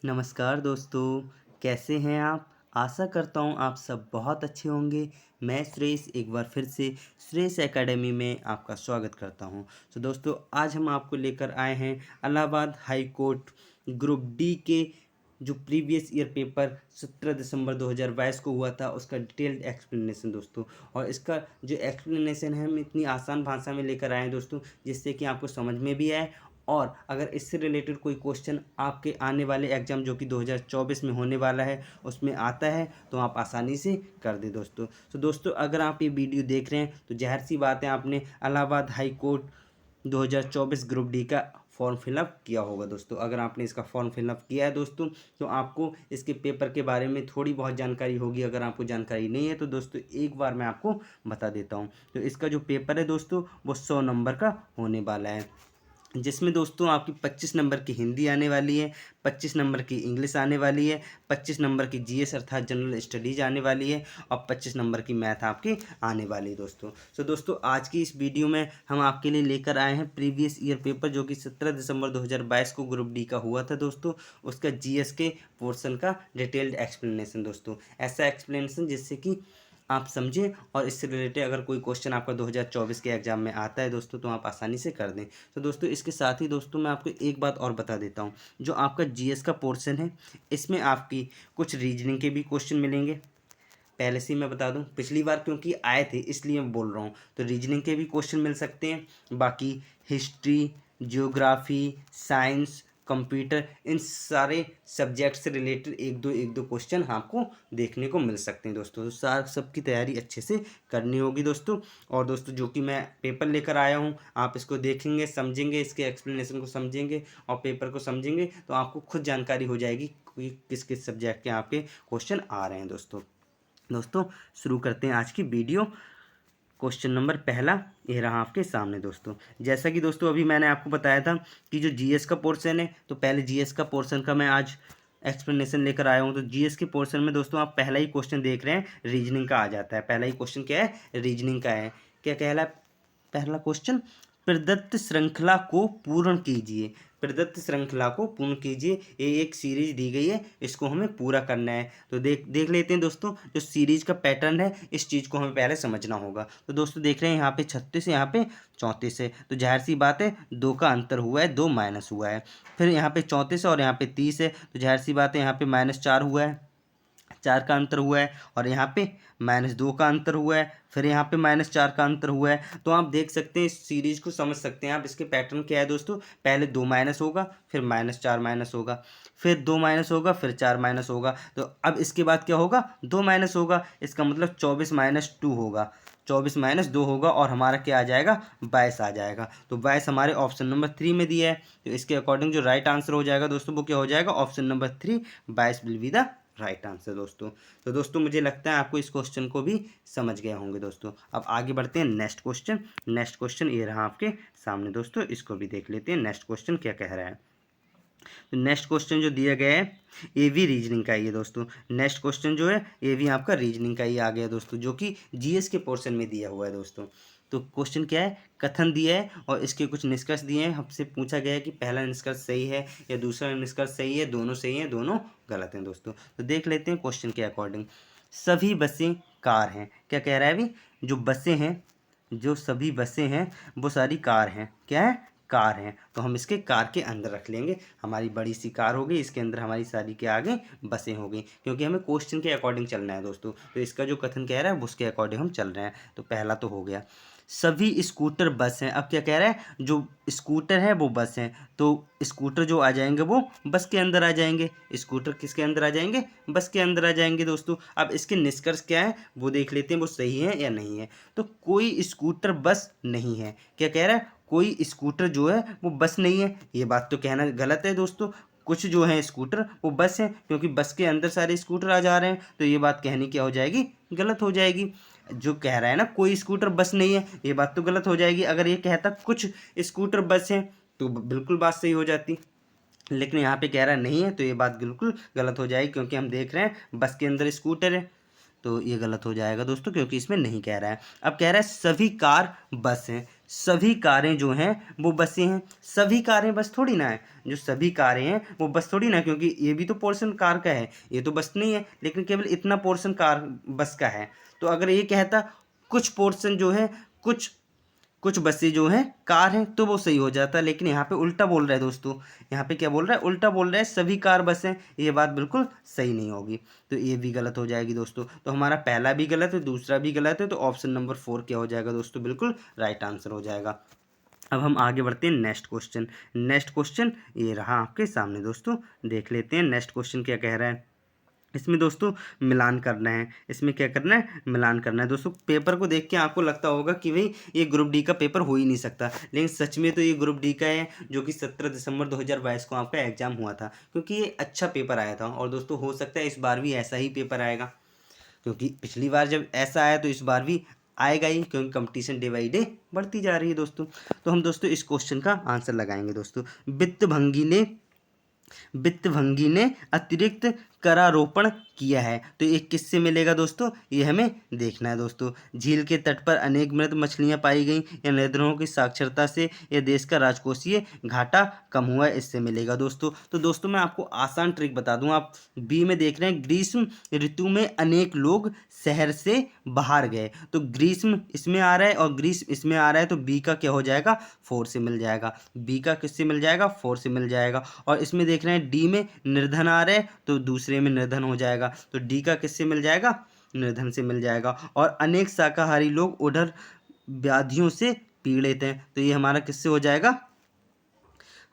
नमस्कार दोस्तों, कैसे हैं आप? आशा करता हूँ आप सब बहुत अच्छे होंगे। मैं सुरेश एक बार फिर से सुरेश एकेडमी में आपका स्वागत करता हूँ। तो दोस्तों आज हम आपको लेकर आए हैं Allahabad high court group D के जो प्रीवियस ईयर पेपर 17 दिसंबर 2022 को हुआ था उसका डिटेल्ड एक्सप्लेनेशन दोस्तों। और इसका जो एक्सप्लेनेशन है हम इतनी आसान भाषा में लेकर आए हैं दोस्तों, जिससे कि आपको समझ में भी आए। और अगर इससे रिलेटेड कोई क्वेश्चन आपके आने वाले एग्ज़ाम जो कि 2024 में होने वाला है उसमें आता है तो आप आसानी से कर दें दोस्तों। तो दोस्तों अगर आप ये वीडियो देख रहे हैं तो ज़ाहिर सी बात है आपने Allahabad high court 2024 group D का फॉर्म फिलअप किया होगा दोस्तों। अगर आपने इसका फॉर्म फिलअप किया है दोस्तों तो आपको इसके पेपर के बारे में थोड़ी बहुत जानकारी होगी। अगर आपको जानकारी नहीं है तो दोस्तों एक बार मैं आपको बता देता हूँ। तो इसका जो पेपर है दोस्तों वो 100 नंबर का होने वाला है, जिसमें दोस्तों आपकी 25 नंबर की हिंदी आने वाली है, 25 नंबर की इंग्लिश आने वाली है, 25 नंबर की जीएस अर्थात जनरल स्टडीज आने वाली है और 25 नंबर की मैथ आपकी आने वाली है दोस्तों। तो दोस्तों आज की इस वीडियो में हम आपके लिए लेकर आए हैं प्रीवियस ईयर पेपर जो कि 17 दिसंबर 2022 को ग्रुप डी का हुआ था दोस्तों। उसका जीएस के पोर्शन का डिटेल्ड एक्सप्लेनेशन दोस्तों, ऐसा एक्सप्लेनेशन जिससे कि आप समझें और इससे रिलेटेड अगर कोई क्वेश्चन आपका 2024 के एग्जाम में आता है दोस्तों तो आप आसानी से कर दें। तो दोस्तों इसके साथ ही दोस्तों मैं आपको एक बात और बता देता हूँ, जो आपका जीएस का पोर्शन है इसमें आपकी कुछ रीजनिंग के भी क्वेश्चन मिलेंगे। पहले से ही मैं बता दूं, पिछली बार क्योंकि आए थे इसलिए मैं बोल रहा हूँ, तो रीजनिंग के भी क्वेश्चन मिल सकते हैं। बाकी हिस्ट्री, जियोग्राफी, साइंस, कंप्यूटर, इन सारे सब्जेक्ट से रिलेटेड एक दो क्वेश्चन आपको देखने को मिल सकते हैं दोस्तों। तो सार सबकी तैयारी अच्छे से करनी होगी दोस्तों। और दोस्तों जो कि मैं पेपर लेकर आया हूँ आप इसको देखेंगे, समझेंगे, इसके एक्सप्लेनेशन को समझेंगे और पेपर को समझेंगे तो आपको खुद जानकारी हो जाएगी कि किस किस सब्जेक्ट के आपके क्वेश्चन आ रहे हैं दोस्तों। दोस्तों शुरू करते हैं आज की वीडियो। क्वेश्चन नंबर पहला ये रहा आपके सामने दोस्तों। जैसा कि दोस्तों अभी मैंने आपको बताया था कि जो जीएस का पोर्शन है तो पहले जीएस का पोर्शन का मैं आज एक्सप्लेनेशन लेकर आया हूँ। तो जीएस के पोर्शन में दोस्तों आप पहला ही क्वेश्चन देख रहे हैं, रीजनिंग का आ जाता है। पहला ही क्वेश्चन क्या है? रीजनिंग का है। क्या कहला पहला क्वेश्चन? प्रदत्त श्रृंखला को पूर्ण कीजिए। प्रदत्त श्रृंखला को पूर्ण कीजिए, ये एक सीरीज दी गई है, इसको हमें पूरा करना है। तो देख लेते हैं दोस्तों, जो सीरीज का पैटर्न है इस चीज़ को हमें पहले समझना होगा। तो दोस्तों देख रहे हैं यहाँ पे 36 है, यहाँ पे 34 है, तो जाहिर सी बात है 2 का अंतर हुआ है, 2 माइनस हुआ है। फिर यहाँ पे 34 है और यहाँ पे 30 है, तो जाहिर सी बात है यहाँ पे -4 हुआ है, 4 का अंतर हुआ है। और यहाँ पे -2 का अंतर हुआ है, फिर यहाँ पे -4 का अंतर हुआ है। तो आप देख सकते हैं, इस सीरीज को समझ सकते हैं आप। इसके पैटर्न क्या है दोस्तों? पहले 2 माइनस होगा, फिर -4 माइनस होगा, फिर 2 माइनस होगा, फिर 4 माइनस होगा। तो अब इसके बाद क्या होगा? 2 माइनस होगा, इसका मतलब 24 - 2 होगा, 24 - 2 होगा और हमारा क्या आ जाएगा? 22 आ जाएगा। तो 22 हमारे ऑप्शन नंबर 3 में दिया है। तो इसके अकॉर्डिंग जो राइट आंसर हो जाएगा दोस्तों वो क्या हो जाएगा? Option number 3, 22 will be the right answer दोस्तों। तो दोस्तों मुझे लगता है आपको इस क्वेश्चन को भी समझ गए होंगे दोस्तों। अब आगे बढ़ते हैं नेक्स्ट क्वेश्चन। नेक्स्ट क्वेश्चन ये रहा आपके सामने दोस्तों, इसको भी देख लेते हैं नेक्स्ट क्वेश्चन क्या कह रहा है। तो नेक्स्ट क्वेश्चन जो दिया गया है ये भी रीजनिंग का ही है दोस्तों। नेक्स्ट क्वेश्चन जो है ये भी आपका रीजनिंग का ही आ गया दोस्तों, जो कि जीएस के पोर्शन में दिया हुआ है दोस्तों। तो क्वेश्चन क्या है? कथन दिया है और इसके कुछ निष्कर्ष दिए हैं। हमसे पूछा गया है कि पहला निष्कर्ष सही है या दूसरा निष्कर्ष सही है, दोनों सही हैं, दोनों गलत हैं दोस्तों। तो देख लेते हैं क्वेश्चन के अकॉर्डिंग। सभी बसें कार हैं। क्या कह रहा है अभी? जो बसें हैं, जो सभी बसें हैं वो सारी कार हैं। क्या है? कार हैं। तो हम इसके कार के अंदर रख लेंगे। हमारी बड़ी सी कार हो गई, इसके अंदर हमारी सारी क्या आ गई? बसें हो गई, क्योंकि हमें क्वेश्चन के अकॉर्डिंग चलना है दोस्तों। तो इसका जो कथन कह रहा है उसके अकॉर्डिंग हम चल रहे हैं। तो पहला तो हो गया। सभी स्कूटर बस हैं। अब क्या कह रहा है? जो स्कूटर है वो बस हैं, तो स्कूटर जो आ जाएंगे वो बस के अंदर आ जाएंगे। स्कूटर किसके अंदर आ जाएंगे? बस के अंदर आ जाएंगे दोस्तों। अब इसके निष्कर्ष क्या है वो देख लेते हैं, वो सही है या नहीं है। तो कोई स्कूटर बस नहीं है। क्या कह रहा है? कोई स्कूटर जो है वो बस नहीं है। ये बात तो कहना गलत है दोस्तों। कुछ जो है स्कूटर वो बस है, क्योंकि बस के अंदर सारे स्कूटर आ जा रहे हैं, तो ये बात कहनी क्या हो जाएगी? गलत हो जाएगी। जो कह रहा है ना कोई स्कूटर बस नहीं है, ये बात तो गलत हो जाएगी। अगर ये कहता कुछ स्कूटर बस हैं तो बिल्कुल बात सही हो जाती, लेकिन यहाँ पे कह रहा नहीं है, तो ये बात बिल्कुल गलत हो जाएगी, क्योंकि हम देख रहे हैं बस के अंदर स्कूटर है। तो ये गलत हो जाएगा दोस्तों, क्योंकि इसमें नहीं कह रहा है। अब कह रहा है सभी कार बस हैं। सभी कारें जो हैं वो बसें हैं। सभी कारें बस थोड़ी ना है, जो सभी कारें हैं वो बस थोड़ी ना, क्योंकि ये भी तो पोर्शन कार का है, ये तो बस नहीं है, लेकिन केवल इतना पोर्शन कार बस का है। तो अगर ये कहता कुछ पोर्शन जो है, कुछ कुछ बसें जो हैं कार हैं, तो वो सही हो जाता, लेकिन यहाँ पे उल्टा बोल रहा है दोस्तों। यहाँ पे क्या बोल रहा है? उल्टा बोल रहा है, सभी कार बस हैं। ये बात बिल्कुल सही नहीं होगी, तो ये भी गलत हो जाएगी दोस्तों। तो हमारा पहला भी गलत है, दूसरा भी गलत है, तो ऑप्शन नंबर 4 क्या हो जाएगा दोस्तों? बिल्कुल राइट आंसर हो जाएगा। अब हम आगे बढ़ते हैं नेक्स्ट क्वेश्चन। नेक्स्ट क्वेश्चन ये रहा आपके सामने दोस्तों, देख लेते हैं नेक्स्ट क्वेश्चन क्या कह रहा है। इसमें दोस्तों मिलान करना है। इसमें क्या करना है? मिलान करना है दोस्तों। पेपर को देख के आपको लगता होगा कि भाई ये ग्रुप डी का पेपर हो ही नहीं सकता, लेकिन सच में तो ये ग्रुप डी का है, जो कि 17 दिसंबर 2022 को आपका एग्जाम हुआ था, क्योंकि ये अच्छा पेपर आया था। और दोस्तों हो सकता है इस बार भी ऐसा ही पेपर आएगा, क्योंकि पिछली बार जब ऐसा आया तो इस बार भी आएगा ही, क्योंकि कंपटीशन डे बाई डे बढ़ती जा रही है दोस्तों। तो हम दोस्तों इस क्वेश्चन का आंसर लगाएंगे दोस्तों। वित्तभंगी ने अतिरिक्त करारोपण किया है, तो ये किससे मिलेगा दोस्तों? ये हमें देखना है दोस्तों। झील के तट पर अनेक मृत मछलियां पाई गई, या नदियों की साक्षरता से यह देश का राजकोषीय घाटा कम हुआ है, इससे मिलेगा दोस्तों। तो दोस्तों मैं आपको आसान ट्रिक बता दूं, आप बी में देख रहे हैं ग्रीष्म ऋतु में अनेक लोग शहर से बाहर गए, तो ग्रीष्म इसमें आ रहा है और ग्रीष्म इसमें आ रहा है, तो बी का क्या हो जाएगा? 4 से मिल जाएगा। बी का किससे मिल जाएगा? 4 से मिल जाएगा। और इसमें देख रहे हैं डी में निर्धन आ रहा है, तो दूसरे में निर्धन हो जाएगा, तो डी का किससे मिल जाएगा? निर्धन से मिल जाएगा। और अनेक शाकाहारी लोग उधर व्याधियों से पीड़ित हैं, तो ये हमारा किससे हो जाएगा?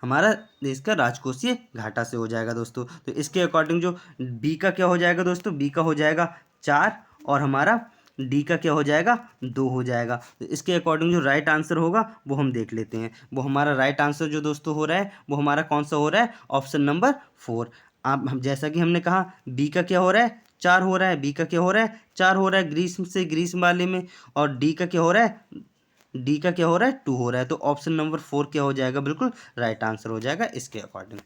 हमारा देश का राजकोषीय घाटा से हो जाएगा दोस्तों। तो इसके अकॉर्डिंग जो बी का क्या हो जाएगा दोस्तों? बी का हो जाएगा 4, और हमारा डी का क्या हो जाएगा? 2 हो जाएगा। तो इसके अकॉर्डिंग जो राइट आंसर होगा वो हम देख लेते हैं। वो हमारा राइट आंसर जो दोस्तों हो रहा है वो हमारा कौन सा हो रहा है? Option number 4। आप हम जैसा कि हमने कहा बी का क्या हो रहा है? 4 हो रहा है। बी का क्या हो रहा है? 4 हो रहा है ग्रीष्म से ग्रीष्म वाले में। और डी का क्या हो रहा है? डी का क्या हो रहा है? 2 हो रहा है। तो ऑप्शन नंबर 4 क्या हो जाएगा? बिल्कुल राइट आंसर हो जाएगा इसके अकॉर्डिंग।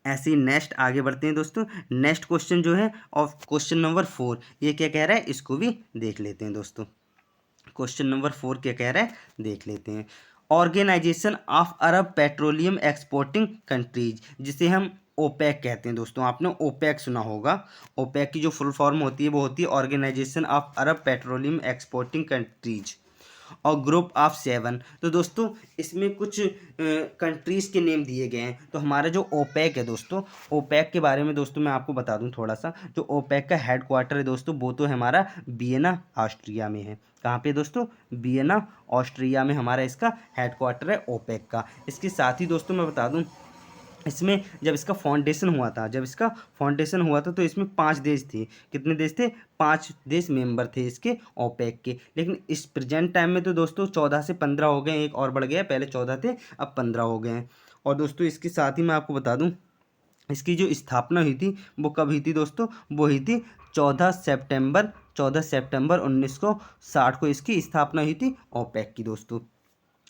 ऐसे ही नेक्स्ट आगे बढ़ते हैं दोस्तों। नेक्स्ट क्वेश्चन जो है और क्वेश्चन नंबर 4 ये क्या कह रहा है, इसको भी देख लेते हैं दोस्तों। क्वेश्चन नंबर 4 क्या कह रहा है, देख लेते हैं। Organisation of Arab petroleum exporting countries, जिसे हम ओपेक कहते हैं दोस्तों, आपने ओपेक सुना होगा। ओपेक की जो फुल फॉर्म होती है वो होती है organisation of Arab petroleum exporting countries, और ग्रुप ऑफ 7। तो दोस्तों इसमें कुछ कंट्रीज़ के नेम दिए गए हैं। तो हमारा जो ओपेक है दोस्तों, ओपेक के बारे में दोस्तों मैं आपको बता दूं थोड़ा सा। जो ओपेक का हेड क्वार्टर है दोस्तों वो तो हमारा वियना ऑस्ट्रिया में है। कहाँ पे दोस्तों? वियना ऑस्ट्रिया में हमारा इसका हेड क्वार्टर है ओपेक का। इसके साथ ही दोस्तों मैं बता दूं, इसमें जब इसका फाउंडेशन हुआ था तो इसमें 5 देश थे। कितने देश थे? 5 देश मेंबर थे इसके ओपेक के। लेकिन इस प्रेजेंट टाइम में तो दोस्तों 14 से 15 हो गए, एक और बढ़ गया, पहले 14 थे अब 15 हो गए हैं। और दोस्तों इसके साथ ही मैं आपको बता दूं, इसकी जो स्थापना हुई थी वो कब हुई थी दोस्तों? वो हुई थी 14 सितंबर 1960 को इसकी स्थापना हुई थी ओपेक की दोस्तों।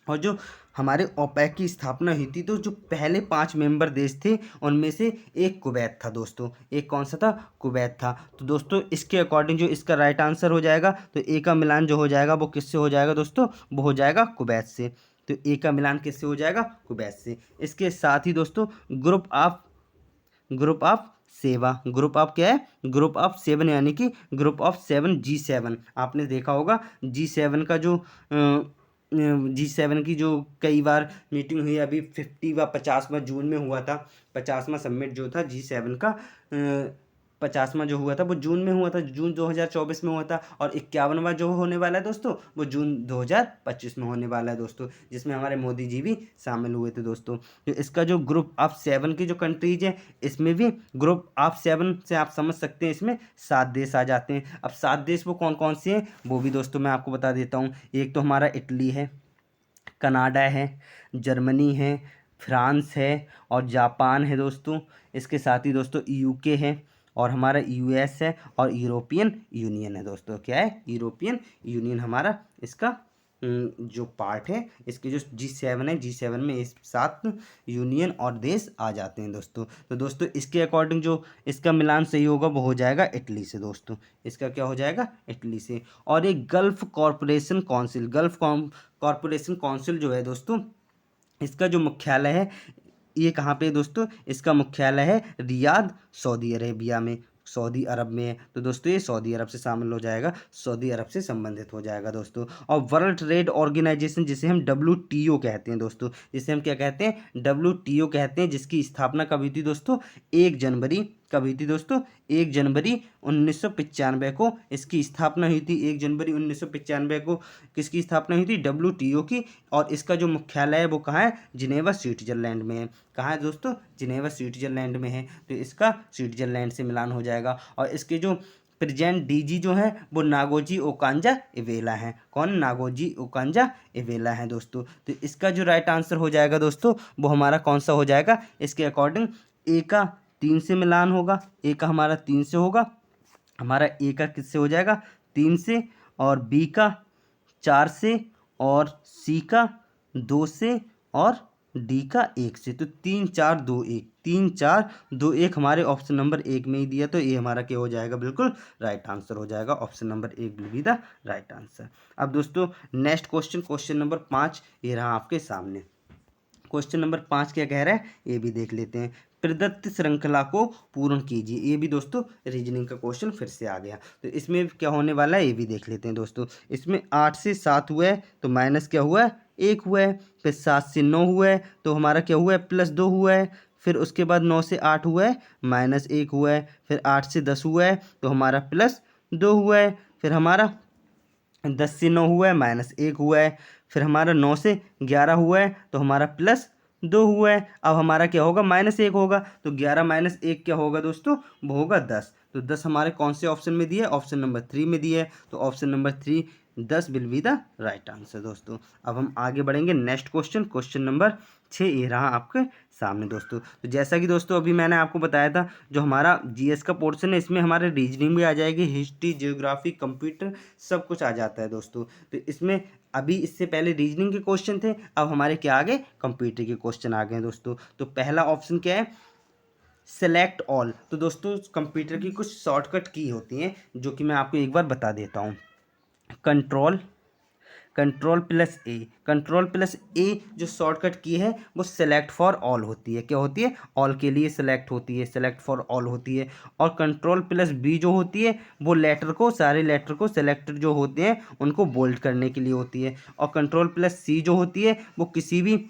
और जो हमारे ओपेक की स्थापना हुई थी तो जो पहले 5 मेंबर देश थे उनमें से एक कुवैत था दोस्तों। एक कौन सा था? कुवैत था। तो दोस्तों इसके अकॉर्डिंग जो इसका राइट आंसर हो जाएगा, तो ए का मिलान जो हो जाएगा वो किससे हो जाएगा दोस्तों? वो हो जाएगा कुवैत से। तो ए का मिलान किससे हो जाएगा? कुवैत से। इसके साथ ही दोस्तों ग्रुप ऑफ ग्रुप ऑफ क्या है? ग्रुप ऑफ 7, यानी कि ग्रुप ऑफ 7 G7। आपने देखा होगा G7 का जो G7 की जो कई बार मीटिंग हुई, अभी 50वां जून में हुआ था। 50वां समिट जो था G7 का, 50वां जो हुआ था वो जून में हुआ था, जून 2024 में हुआ था। और 51वां जो होने वाला है दोस्तों वो जून 2025 में होने वाला है दोस्तों, जिसमें हमारे मोदी जी भी शामिल हुए थे दोस्तों। तो इसका जो ग्रुप ऑफ 7 की जो कंट्रीज है, इसमें भी ग्रुप ऑफ 7 से आप समझ सकते हैं इसमें 7 देश आ जाते हैं। अब 7 देश वो कौन कौन से हैं वो भी दोस्तों मैं आपको बता देता हूँ। एक तो हमारा इटली है, कनाडा है, जर्मनी है, फ्रांस है और जापान है दोस्तों। इसके साथ ही दोस्तों यूके है और हमारा यूएस है और यूरोपियन यूनियन है दोस्तों। क्या है? यूरोपियन यूनियन हमारा इसका जो पार्ट है, इसके जो G7 है, G7 में इस 7 यूनियन और देश आ जाते हैं दोस्तों। तो दोस्तों इसके अकॉर्डिंग जो इसका मिलान सही होगा वो हो जाएगा इटली से दोस्तों। इसका क्या हो जाएगा? इटली से। और एक gulf corporation council, gulf corporation council जो है दोस्तों, इसका जो मुख्यालय है ये कहाँ पे है दोस्तों? इसका मुख्यालय है रियाद, सऊदी अरेबिया में, सऊदी अरब में है। तो दोस्तों ये सऊदी अरब से शामिल हो जाएगा, सऊदी अरब से संबंधित हो जाएगा दोस्तों। और वर्ल्ड ट्रेड ऑर्गेनाइजेशन, जिसे हम WTO कहते हैं दोस्तों, जिसे हम क्या कहते हैं? WTO कहते हैं, जिसकी स्थापना कब हुई थी दोस्तों? 1 जनवरी, कब हुई थी दोस्तों? 1 जनवरी 1995 को इसकी स्थापना हुई थी। 1 जनवरी 1995 को किसकी स्थापना हुई थी? WTO की। और इसका जो मुख्यालय है वो कहाँ है? जिनेवा, स्विट्जरलैंड में है। कहाँ है दोस्तों? जिनेवा, स्विट्जरलैंड में है। तो इसका स्विट्जरलैंड से मिलान हो जाएगा। और इसके जो प्रेजेंट DG जो है वो नागोजी ओकांजा इवेला है। कौन? नागोजी ओकांजा इवेला है दोस्तों। तो इसका जो राइट आंसर हो जाएगा दोस्तों वो हमारा कौन सा हो जाएगा? इसके अकॉर्डिंग ए का 3 से मिलान होगा। ए का हमारा 3 से होगा। हमारा ए का किससे हो जाएगा? 3 से, और बी का 4 से, और सी का 2 से, और डी का 1 से। तो 3 4 2 1, 3 4 2 1 हमारे ऑप्शन नंबर 1 में ही दिया। तो ये हमारा क्या हो जाएगा? बिल्कुल राइट आंसर हो जाएगा। Option number 1 will be the right answer. अब दोस्तों नेक्स्ट क्वेश्चन, क्वेश्चन नंबर 5 ये रहा आपके सामने। क्वेश्चन नंबर 5 क्या कह रहा है ये भी देख लेते हैं। प्रदत्त श्रृंखला को पूर्ण कीजिए। ये भी दोस्तों रीजनिंग का क्वेश्चन फिर से आ गया। तो इसमें क्या होने वाला है ये भी देख लेते हैं दोस्तों। इसमें 8 से 7 हुआ है तो माइनस क्या हुआ है? 1 हुआ है। फिर 7 से 9 हुआ है तो हमारा क्या हुआ है? +2 हुआ है। फिर उसके बाद 9 से 8 हुआ है, -1 हुआ है। फिर 8 से 10 हुआ है तो हमारा +2 हुआ है। फिर हमारा 10 से 9 हुआ है, -1 हुआ है। फिर हमारा 9 से 11 हुआ है तो हमारा +2 हुआ है। अब हमारा क्या होगा? -1 होगा। तो 11 - 1 क्या होगा दोस्तों? वो होगा 10। तो 10 हमारे कौन से ऑप्शन में दिया है? ऑप्शन नंबर 3 में दिया है। तो option number 3 10 will be the right answer दोस्तों। अब हम आगे बढ़ेंगे नेक्स्ट क्वेश्चन, क्वेश्चन नंबर 6 ये रहा आपके सामने दोस्तों। तो जैसा कि दोस्तों अभी मैंने आपको बताया था, जो हमारा GS का पोर्शन है इसमें हमारे रीजनिंग भी आ जाएगी, हिस्ट्री, ज्योग्राफी, कंप्यूटर सब कुछ आ जाता है दोस्तों। तो इसमें अभी इससे पहले रीजनिंग के क्वेश्चन थे, अब हमारे क्या आ गए? कंप्यूटर के क्वेश्चन आ गए दोस्तों। तो पहला ऑप्शन क्या है? Select all. तो दोस्तों कंप्यूटर की कुछ शॉर्टकट की होती हैं जो कि मैं आपको एक बार बता देता हूँ। कंट्रोल, कंट्रोल+A जो शॉर्टकट की है वो सेलेक्ट फॉर ऑल होती है। क्या होती है? ऑल के लिए सेलेक्ट होती है, सेलेक्ट फॉर ऑल होती है। और कंट्रोल+B जो होती है वो लेटर को, सारे लेटर को सेलेक्ट जो होते हैं उनको बोल्ड करने के लिए होती है। और कंट्रोल+C जो होती है वो किसी भी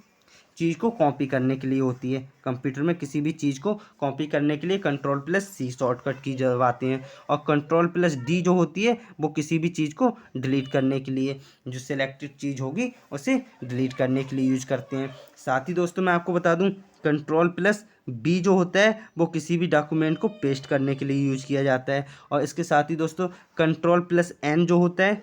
चीज़ को कॉपी करने के लिए होती है। कंप्यूटर में किसी भी चीज़ को कॉपी करने के लिए कंट्रोल+C शॉर्टकट की जब आते हैं। और कंट्रोल+D जो होती है वो किसी भी चीज़ को डिलीट करने के लिए, जो सिलेक्टेड चीज़ होगी उसे डिलीट करने के लिए यूज करते हैं। साथ ही दोस्तों मैं आपको बता दूं कंट्रोल+B जो होता है वो किसी भी डॉक्यूमेंट को पेस्ट करने के लिए यूज किया जाता है। और इसके साथ ही दोस्तों कंट्रोल+N जो होता है,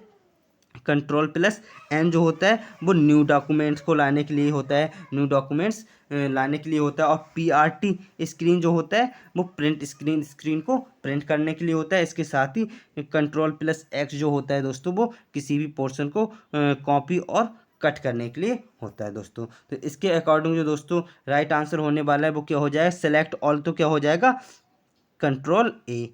कंट्रोल+N जो होता है वो न्यू डॉक्यूमेंट्स को लाने के लिए होता है, न्यू डॉक्यूमेंट्स लाने के लिए होता है। और PRT स्क्रीन जो होता है वो प्रिंट स्क्रीन, स्क्रीन को प्रिंट करने के लिए होता है। इसके साथ ही कंट्रोल+X जो होता है दोस्तों वो किसी भी पोर्शन को कॉपी और कट करने के लिए होता है दोस्तों। तो इसके अकॉर्डिंग जो दोस्तों राइट आंसर होने वाला है वो क्या हो जाएगा? Select all. तो क्या हो जाएगा? Control A।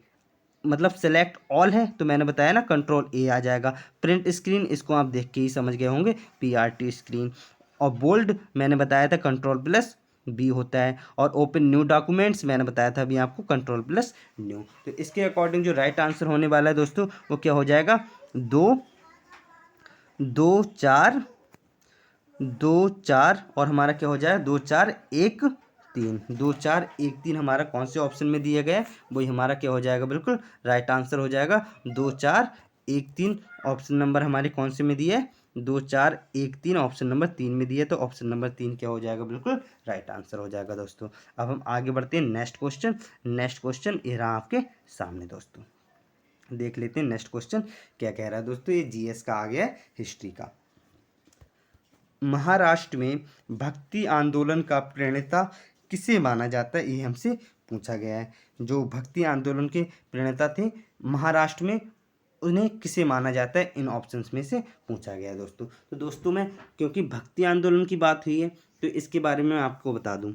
मतलब सेलेक्ट ऑल है तो मैंने बताया ना कंट्रोल A आ जाएगा। प्रिंट स्क्रीन इसको आप देख के ही समझ गए होंगे, PRT स्क्रीन। और बोल्ड मैंने बताया था कंट्रोल+B होता है। और ओपन न्यू डॉक्यूमेंट्स मैंने बताया था अभी आपको कंट्रोल+न्यू। तो इसके अकॉर्डिंग जो राइट आंसर होने वाला है दोस्तों वो क्या हो जाएगा? 2 2 4 2 4 और हमारा क्या हो जाएगा? 2 4 1 3, 2 4 1 3 हमारा कौन से ऑप्शन में दिया गया है वही हमारा क्या हो जाएगा? बिल्कुल राइट आंसर हो जाएगा 2 4 1 3। ऑप्शन नंबर हमारे कौन से में दिया है? 2 4 1 3 ऑप्शन नंबर 3 में दिया है। तो ऑप्शन नंबर 3 क्या हो जाएगा? बिल्कुल राइट आंसर हो जाएगा दोस्तों। अब हम आगे बढ़ते हैं नेक्स्ट क्वेश्चन। नेक्स्ट क्वेश्चन ये रहा आपके सामने दोस्तों, देख लेते हैं नेक्स्ट क्वेश्चन क्या कह रहा है दोस्तों। ये GS का आ गया है, हिस्ट्री का। महाराष्ट्र में भक्ति आंदोलन का प्रणेता किसे माना जाता है? ये हमसे पूछा गया है। जो भक्ति आंदोलन के प्रणेता थे महाराष्ट्र में उन्हें किसे माना जाता है, इन ऑप्शंस में से पूछा गया है दोस्तों। तो दोस्तों मैं क्योंकि भक्ति आंदोलन की बात हुई है तो इसके बारे में आपको बता दूं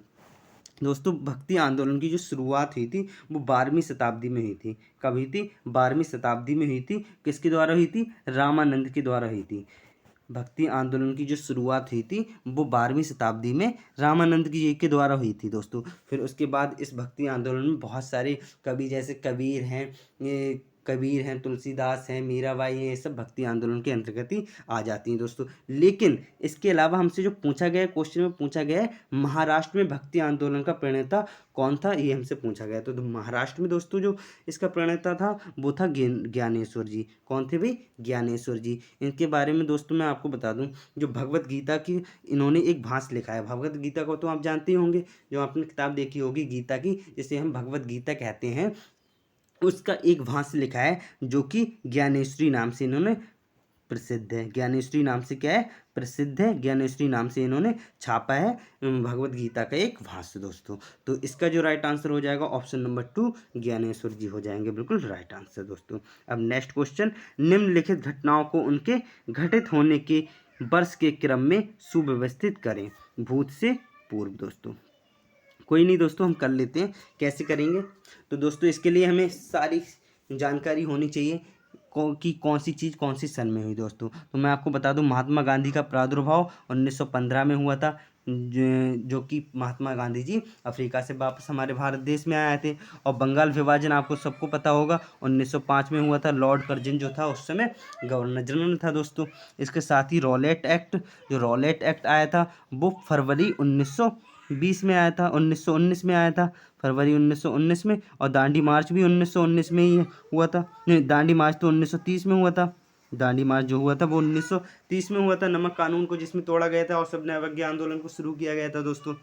दोस्तों, भक्ति आंदोलन की जो शुरुआत हुई थी वो 12वीं शताब्दी में हुई थी। कब हुई थी? 12वीं शताब्दी में हुई थी। किसके द्वारा हुई थी? रामानंद के द्वारा हुई थी। भक्ति आंदोलन की जो शुरुआत हुई थी वो 12वीं शताब्दी में रामानंद जी के द्वारा हुई थी दोस्तों। फिर उसके बाद इस भक्ति आंदोलन में बहुत सारे कवि जैसे कबीर हैं, तुलसीदास हैं, मीराबाई हैं, ये सब भक्ति आंदोलन के अंतर्गत ही आ जाती हैं दोस्तों। लेकिन इसके अलावा हमसे जो पूछा गया है, क्वेश्चन में पूछा गया है महाराष्ट्र में भक्ति आंदोलन का प्रणेता कौन था, ये हमसे पूछा गया। तो महाराष्ट्र में दोस्तों जो इसका प्रणेता था वो था ज्ञानेश्वर जी। कौन थे भाई? ज्ञानेश्वर जी। इनके बारे में दोस्तों मैं आपको बता दूं, जो भगवत गीता की इन्होंने एक भाष्य लिखा है। भगवत गीता को तो आप जानते ही होंगे, जो आपने किताब देखी होगी गीता की, जिसे हम भगवत गीता कहते हैं, उसका एक भाष्य लिखा है जो कि ज्ञानेश्वरी नाम से इन्होंने प्रसिद्ध है। ज्ञानेश्वरी नाम से क्या है? प्रसिद्ध है। ज्ञानेश्वरी नाम से इन्होंने छापा है भगवत गीता का एक भाष्य दोस्तों। तो इसका जो राइट आंसर हो जाएगा ऑप्शन नंबर 2 ज्ञानेश्वर जी हो जाएंगे, बिल्कुल राइट आंसर दोस्तों। अब नेक्स्ट क्वेश्चन, निम्नलिखित घटनाओं को उनके घटित होने के वर्ष के क्रम में सुव्यवस्थित करें, भूत से पूर्व दोस्तों। कोई नहीं दोस्तों, हम कर लेते हैं। कैसे करेंगे? तो दोस्तों इसके लिए हमें सारी जानकारी होनी चाहिए कि कौन सी चीज़ कौन सी सन में हुई दोस्तों। तो मैं आपको बता दूं, महात्मा गांधी का प्रादुर्भाव 1915 में हुआ था, जो कि महात्मा गांधी जी अफ्रीका से वापस हमारे भारत देश में आए थे। और बंगाल विभाजन आपको सबको पता होगा 1905 में हुआ था। लॉर्ड कर्जन जो था उस समय गवर्नर जनरल था दोस्तों। इसके साथ ही रॉलेट एक्ट, जो रॉलेट एक्ट आया था वो फरवरी 1920 में आया था, 1919 में आया था, फरवरी 1919 में। और दांडी मार्च भी 1919 में ही हुआ था। नहीं, दांडी मार्च तो 1930 में हुआ था। दांडी मार्च जो हुआ था वो 1930 में हुआ था, नमक कानून को जिसमें तोड़ा गया था और सबने अवज्ञा आंदोलन को शुरू किया गया था दोस्तों।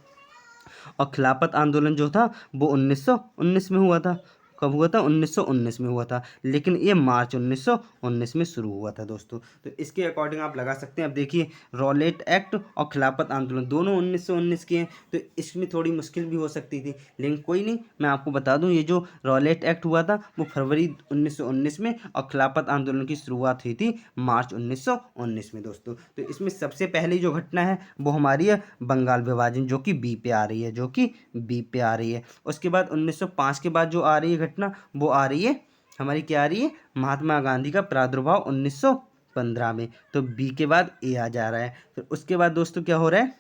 और खिलाफत आंदोलन जो था वो 1919 में हुआ था। कब हुआ था? 1919 में हुआ था, लेकिन ये मार्च 1919 में शुरू हुआ था दोस्तों। तो इसके अकॉर्डिंग आप लगा सकते हैं। अब देखिए, रॉलेट एक्ट और खिलाफत आंदोलन दोनों 1919 के हैं, तो इसमें थोड़ी मुश्किल भी हो सकती थी, लेकिन कोई नहीं, मैं आपको बता दूं, ये जो रॉलेट एक्ट हुआ था वो फरवरी 1919 में, और खिलाफत आंदोलन की शुरुआत हुई थी मार्च 1919 में दोस्तों। तो इसमें सबसे पहली जो घटना है वो हमारी है बंगाल विभाजन, जो कि बी पे आ रही है, जो कि बी पे आ रही है। उसके बाद 1905 के बाद जो आ रही है घटना वो आ रही है हमारी, क्या आ रही है? महात्मा गांधी का प्रादुर्भाव 1915 में। तो बी के बाद ए आ जा रहा है। फिर उसके बाद दोस्तों क्या हो रहा है?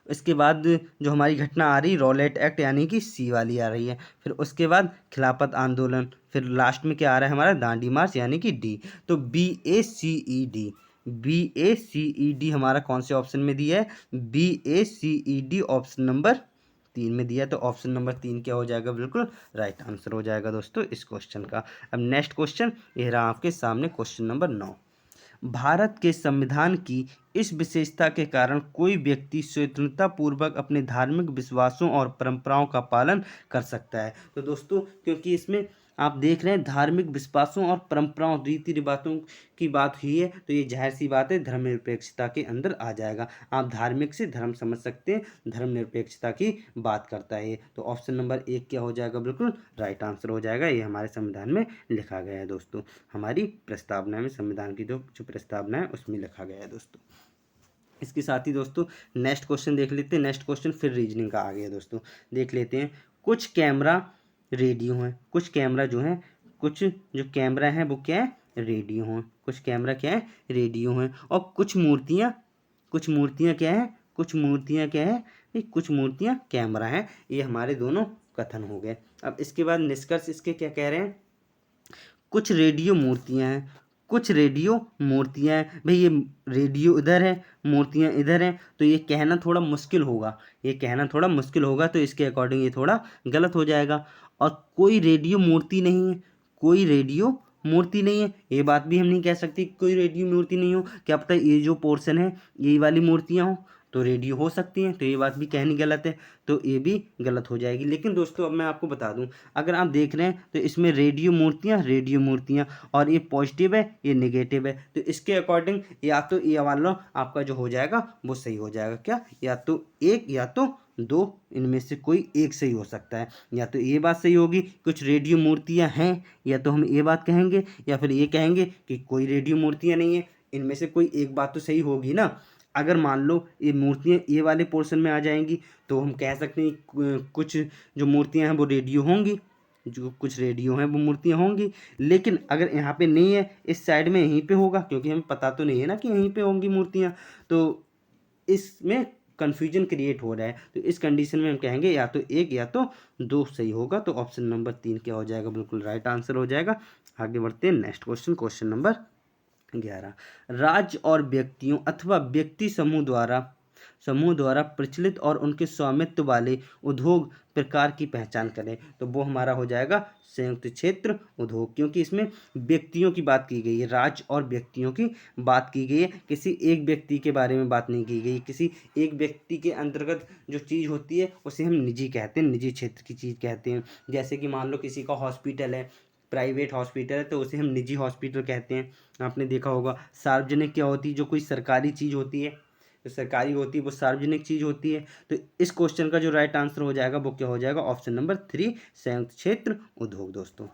इसके बाद जो हमारी घटना आ रही रॉलेट एक्ट यानी कि सी वाली आ रही है। फिर उसके बाद खिलाफत आंदोलन, फिर लास्ट में क्या आ रहा है हमारा? दांडी मार्च यानी कि डी। तो बी ए सी ई डी, बी ए सी ई डी हमारा कौन से ऑप्शन में दिया है? बी ए सी ई डी ऑप्शन नंबर 3 में दिया। तो ऑप्शन नंबर 3 क्या हो जाएगा? बिल्कुल राइट आंसर हो जाएगा दोस्तों इस क्वेश्चन का। अब नेक्स्ट क्वेश्चन ये रहा आपके सामने, क्वेश्चन नंबर 9। भारत के संविधान की इस विशेषता के कारण कोई व्यक्ति स्वतंत्रतापूर्वक अपने धार्मिक विश्वासों और परंपराओं का पालन कर सकता है। तो दोस्तों क्योंकि इसमें आप देख रहे हैं धार्मिक विश्वासों और परंपराओं, रीति रिवाजों की बात हुई है, तो ये जाहिर सी बात है धर्मनिरपेक्षता के अंदर आ जाएगा। आप धार्मिक से धर्म समझ सकते हैं, धर्मनिरपेक्षता की बात करता है ये। तो ऑप्शन नंबर 1 क्या हो जाएगा? बिल्कुल राइट आंसर हो जाएगा। ये हमारे संविधान में लिखा गया है दोस्तों, हमारी प्रस्तावना में, संविधान की जो प्रस्तावना है उसमें लिखा गया है दोस्तों। इसके साथ ही दोस्तों नेक्स्ट क्वेश्चन देख लेते हैं। नेक्स्ट क्वेश्चन फिर रीजनिंग का आ गया दोस्तों, देख लेते हैं। कुछ कैमरा रेडियो हैं, कुछ कैमरा जो हैं, कुछ जो कैमरा हैं वो क्या है? रेडियो हैं। कुछ कैमरा क्या है? रेडियो हैं। और कुछ मूर्तियाँ क्या है? कुछ मूर्तियाँ क्या है? कुछ मूर्तियाँ कैमरा हैं। ये हमारे दोनों कथन हो गए। अब इसके बाद निष्कर्ष इसके क्या कह रहे हैं? कुछ रेडियो मूर्तियाँ हैं, कुछ रेडियो मूर्तियाँ हैं। भाई ये रेडियो इधर है, मूर्तियाँ इधर हैं, तो ये कहना थोड़ा मुश्किल होगा, ये कहना थोड़ा मुश्किल होगा, तो इसके अकॉर्डिंग ये थोड़ा गलत हो जाएगा। और कोई रेडियो मूर्ति नहीं है, कोई रेडियो मूर्ति नहीं है, ये बात भी हम नहीं कह सकते कोई रेडियो मूर्ति नहीं हो। क्या पता ये जो पोर्शन है यही वाली मूर्तियाँ हो, तो रेडियो हो सकती हैं, तो ये बात भी कहनी गलत है, तो ये भी गलत हो जाएगी। लेकिन दोस्तों अब मैं आपको बता दूं, अगर आप देख रहे हैं तो इसमें रेडियो मूर्तियाँ और ये पॉजिटिव है, ये नेगेटिव है, तो इसके अकॉर्डिंग या तो ये वाला आपका जो हो जाएगा वो सही हो जाएगा। क्या? या तो 1 या तो दो इनमें से कोई एक सही हो सकता है। या तो ये बात सही होगी, कुछ रेडियो मूर्तियाँ हैं, या तो हम ये बात कहेंगे, या फिर ये कहेंगे कि कोई रेडियो मूर्तियाँ नहीं है। इनमें से कोई एक बात तो सही होगी ना। अगर मान लो ये मूर्तियाँ ये वाले पोर्शन में आ जाएंगी तो हम कह सकते हैं कुछ जो मूर्तियाँ हैं वो रेडियो होंगी, जो कुछ रेडियो हैं वो मूर्तियाँ होंगी। लेकिन अगर यहाँ पे नहीं है, इस साइड में यहीं पे होगा, क्योंकि हमें पता तो नहीं है ना कि यहीं पे होंगी मूर्तियाँ, तो इसमें कन्फ्यूजन क्रिएट हो रहा है। तो इस कंडीशन में हम कहेंगे या तो एक या तो दो सही होगा। तो ऑप्शन नंबर 3 क्या हो जाएगा, बिल्कुल राइट आंसर हो जाएगा। आगे बढ़ते हैं नेक्स्ट क्वेश्चन, क्वेश्चन नंबर 11। राज्य और व्यक्तियों अथवा व्यक्ति समूह द्वारा प्रचलित और उनके स्वामित्व वाले उद्योग प्रकार की पहचान करें। तो वो हमारा हो जाएगा संयुक्त क्षेत्र उद्योग, क्योंकि इसमें व्यक्तियों की बात की गई है, राज्य और व्यक्तियों की बात की गई है, किसी एक व्यक्ति के बारे में बात नहीं की गई। किसी एक व्यक्ति के अंतर्गत जो चीज़ होती है उसे हम निजी कहते हैं, निजी क्षेत्र की चीज़ कहते हैं। जैसे कि मान लो किसी का हॉस्पिटल है, प्राइवेट हॉस्पिटल है, तो उसे हम निजी हॉस्पिटल कहते हैं। आपने देखा होगा सार्वजनिक क्या होती है, जो कोई सरकारी चीज़ होती है, जो सरकारी होती है वो सार्वजनिक चीज़ होती है। तो इस क्वेश्चन का जो राइट आंसर हो जाएगा वो क्या हो जाएगा, ऑप्शन नंबर 3 संयुक्त क्षेत्र उद्योग दोस्तों।